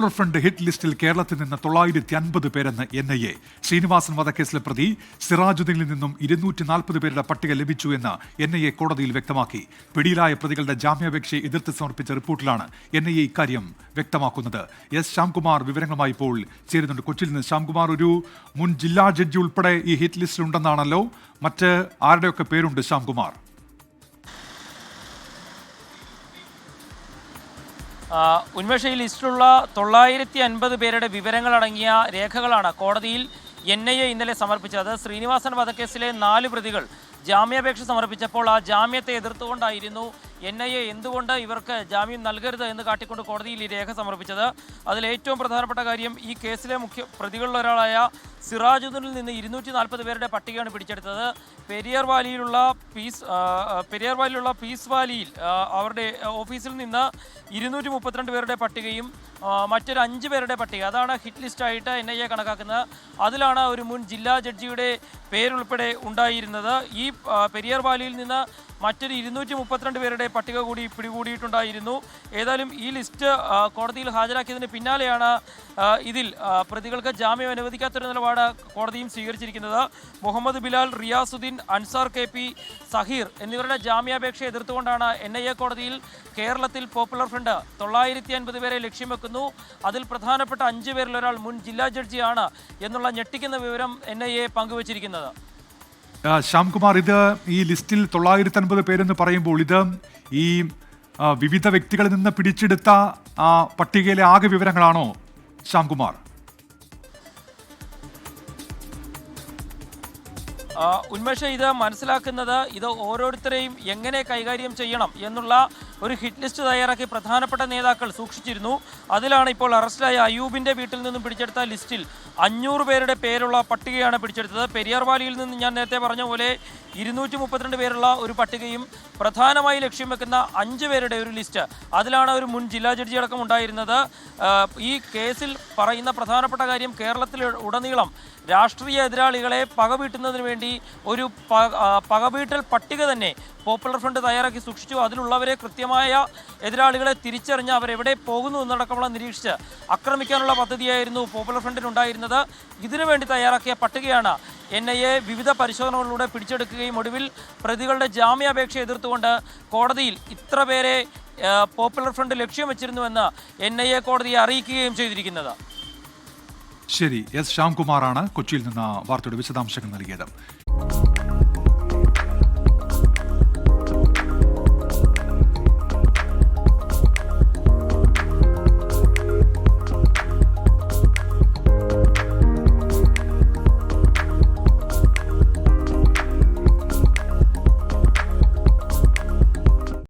Popular front hit ലിസ്റ്റിൽ കേരളത്തിൽ നിന്ന് 950 പേരെന്ന് NIA. ശ്രീനിവാസൻ വധക്കേസിലെ പ്രതി സിറാജുദ്ദീനിൽ നിന്നും 240 പേരുടെ പട്ടിക ലഭിച്ചു എന്ന് NIA കോടതിയിൽ വ്യക്തമാക്കി. പിടിയിലായ പ്രതികളുടെ ജാമ്യാപേക്ഷയെ എതിർത്ത് സമർപ്പിച്ച റിപ്പോർട്ടിലാണ് NIA ഇക്കാര്യം വ്യക്തമാക്കുന്നത്. എസ് ശ്യാംകുമാർ വിവരങ്ങളുമായി ഇപ്പോൾ ചേരുന്നുണ്ട് കൊച്ചിയിൽ നിന്ന്. ശ്യാംകുമാർ, ഒരു മുൻ ജില്ലാ ജഡ്ജി ഉൾപ്പെടെ ഈ ഹിറ്റ് ലിസ്റ്റിൽ ഉണ്ടെന്നാണല്ലോ, മറ്റ് ആരുടെയൊക്കെ പേരുണ്ട് ശ്യാംകുമാർ? ഉന്മേഷ, ഈ ലിസ്റ്റിലുള്ള 950 പേരുടെ വിവരങ്ങളടങ്ങിയ രേഖകളാണ് കോടതിയിൽ NIA ഇന്നലെ സമർപ്പിച്ചത്. ശ്രീനിവാസൻ വധക്കേസിലെ 4 പ്രതികൾ ജാമ്യാപേക്ഷ സമർപ്പിച്ചപ്പോൾ ആ ജാമ്യത്തെ എതിർത്തുകൊണ്ടായിരുന്നു NIA എന്തുകൊണ്ട് ഇവർക്ക് ജാമ്യം നൽകരുത് എന്ന് കാട്ടിക്കൊണ്ട് കോടതിയിൽ ഈ രേഖ സമർപ്പിച്ചത്. അതിൽ ഏറ്റവും പ്രധാനപ്പെട്ട കാര്യം, ഈ കേസിലെ മുഖ്യ പ്രതികളിലൊരാളായ സിറാജുദ്ദീനിൽ നിന്ന് 240 പേരുടെ പട്ടികയാണ് പിടിച്ചെടുത്തത്. പെരിയാർ വാലിയിലുള്ള പീസ് വാലിയിൽ അവരുടെ ഓഫീസിൽ നിന്ന് 232 പേരുടെ പട്ടികയും മറ്റൊരു 5 പേരുടെ പട്ടിക, അതാണ് ഹിറ്റ് ലിസ്റ്റായിട്ട് NIA കണക്കാക്കുന്നത്. അതിലാണ് ഒരു മുൻ ജില്ലാ ജഡ്ജിയുടെ പേരുൾപ്പെടെ ഉണ്ടായിരുന്നത്. ഈ പെരിയാർ വാലിയിൽ നിന്ന് മറ്റൊരു 232 പേരുടെ പട്ടിക കൂടി പിടികൂടിയിട്ടുണ്ടായിരുന്നു. ഏതായാലും ഈ ലിസ്റ്റ് കോടതിയിൽ ഹാജരാക്കിയതിന് പിന്നാലെയാണ് ഇതിൽ പ്രതികൾക്ക് ജാമ്യം അനുവദിക്കാത്തൊരു നിലപാട് കോടതിയും സ്വീകരിച്ചിരിക്കുന്നത്. മുഹമ്മദ് ബിലാൽ, റിയാസുദ്ദീൻ, അൻസാർ KP, സഹീർ എന്നിവരുടെ ജാമ്യാപേക്ഷ എതിർത്തുകൊണ്ടാണ് NIA കോടതിയിൽ കേരളത്തിൽ പോപ്പുലർ ഫ്രണ്ട് 950 പേരെ ലക്ഷ്യം വെക്കുന്നു. അതിൽ പ്രധാനപ്പെട്ട 5 പേരിൽ ഒരാൾ മുൻ ജില്ലാ ജഡ്ജിയാണ് എന്നുള്ള ഞെട്ടിക്കുന്ന വിവരം NIA പങ്കുവച്ചിരിക്കുന്നത്. ശ്യാംകുമാർ, ഇത് ഈ ലിസ്റ്റിൽ 950 പേരെന്ന് പറയുമ്പോൾ ഇത് ഈ വിവിധ വ്യക്തികളിൽ നിന്ന് പിടിച്ചെടുത്ത പട്ടികയിലെ ആകെ വിവരങ്ങളാണോ ശ്യാംകുമാർ? ഉന്മേഷ, ഇത് മനസ്സിലാക്കുന്നത് ഇത് ഓരോരുത്തരെയും എങ്ങനെ കൈകാര്യം ചെയ്യണം എന്നുള്ള ഒരു ഹിറ്റ് ലിസ്റ്റ് തയ്യാറാക്കി പ്രധാനപ്പെട്ട നേതാക്കൾ സൂക്ഷിച്ചിരുന്നു. അതിലാണ് ഇപ്പോൾ അറസ്റ്റിലായ അയ്യൂബിൻ്റെ വീട്ടിൽ നിന്നും പിടിച്ചെടുത്ത ലിസ്റ്റിൽ 500 പേരുടെ പേരുള്ള പട്ടികയാണ് പിടിച്ചെടുത്തത്. പെരിയാർ വാലിയിൽ നിന്ന് ഞാൻ നേരത്തെ പറഞ്ഞ പോലെ 232 പേരുള്ള ഒരു പട്ടികയും പ്രധാനമായി ലക്ഷ്യം വെക്കുന്ന 5 പേരുടെ ഒരു ലിസ്റ്റ്, അതിലാണ് ഒരു മുൻ ജില്ലാ ജഡ്ജി അടക്കം ഉണ്ടായിരുന്നത്. ഈ കേസിൽ പറയുന്ന പ്രധാനപ്പെട്ട കാര്യം, കേരളത്തിൽ ഉടനീളം രാഷ്ട്രീയ എതിരാളികളെ പകവീട്ടുന്നതിന് വേണ്ടി ഒരു പകവീട്ടൽ പട്ടിക തന്നെ പോപ്പുലർ ഫ്രണ്ട് തയ്യാറാക്കി സൂക്ഷിച്ചു. അതിലുള്ളവരെ കൃത്യമായ എതിരാളികളെ തിരിച്ചറിഞ്ഞ് അവരെവിടെ പോകുന്നു എന്നടക്കമുള്ള നിരീക്ഷിച്ച് ആക്രമിക്കാനുള്ള പദ്ധതിയായിരുന്നു പോപ്പുലർ ഫ്രണ്ടിനുണ്ടായിരുന്നത്. ഇതിനുവേണ്ടി തയ്യാറാക്കിയ പട്ടികയാണ് NIA വിവിധ പരിശോധനകളിലൂടെ പിടിച്ചെടുക്കുകയും ഒടുവിൽ പ്രതികളുടെ ജാമ്യാപേക്ഷ എതിർത്തുകൊണ്ട് കോടതിയിൽ ഇത്ര പേരെ പോപ്പുലർ ഫ്രണ്ട് ലക്ഷ്യം വെച്ചിരുന്നുവെന്ന് NIA കോടതിയെ അറിയിക്കുകയും ചെയ്തിരിക്കുന്നത്. ശരി, എസ് ശ്യാംകുമാറാണ് കൊച്ചിയിൽ നിന്ന് വാർത്തയുടെ വിശദാംശങ്ങൾ നൽകിയത്.